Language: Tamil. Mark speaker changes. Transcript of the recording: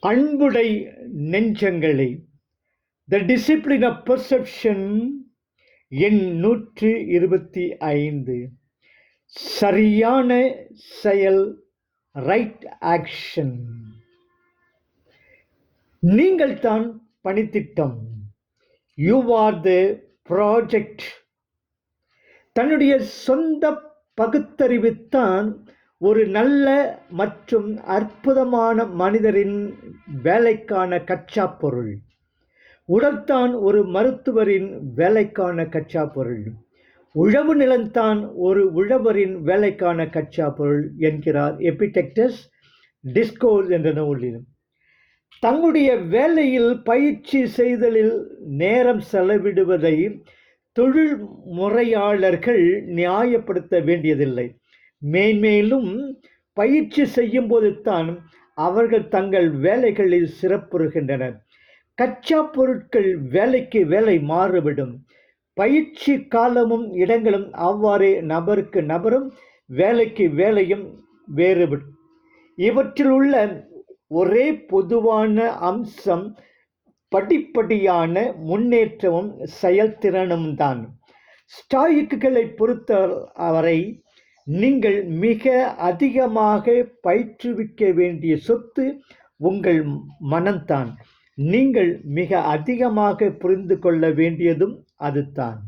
Speaker 1: அன்புடை நெஞ்சங்களே, த டிசிப்ளின் ஆஃப் பெர்செப்ஷன் எண் 125. சரியான செயல், ரைட் ஆக்ஷன். நீங்கள் தான் பணித்திட்டம். You are the project. தன்னுடைய சொந்த பகுத்தறிவுத்தான் ஒரு நல்ல மற்றும் அற்புதமான மனிதரின் வேலைக்கான கச்சா பொருள். உடல்தான் ஒரு மருத்துவரின் வேலைக்கான கச்சா பொருள். உழவு நிலம்தான் ஒரு உழவரின் வேலைக்கான கச்சா பொருள் என்கிறார் எபிடெக்டஸ் டிஸ்கோர்ஸ் என்ற நூலில். தங்களுடைய வேலையில் பயிற்சி செய்தலில் நேரம் செலவிடுவதை தொழில் முறையாளர்கள் நியாயப்படுத்த வேண்டியதில்லை. மேன்மேலும் பயிற்சி செய்யும் போது தான் அவர்கள் தங்கள் வேலைகளில் சிறப்புறுகின்றனர். கச்சா பொருட்கள் வேலைக்கு வேலை மாறுபடும். பயிற்சி காலமும் இடங்களும் அவ்வாறே நபருக்கு நபரும் வேலைக்கு வேலையும் வேறுபடும். இவற்றில் உள்ள ஒரே பொதுவான அம்சம் படிப்படியான முன்னேற்றமும் செயல்திறனும் தான். ஸ்டாயிக்குகளை பொறுத்தவரை நீங்கள் மிக அதிகமாக பயிற்றுவிக்க வேண்டிய சொத்து உங்கள் மனம்தான். நீங்கள் மிக அதிகமாக புரிந்து கொள்ள வேண்டியதும் அதுதான்.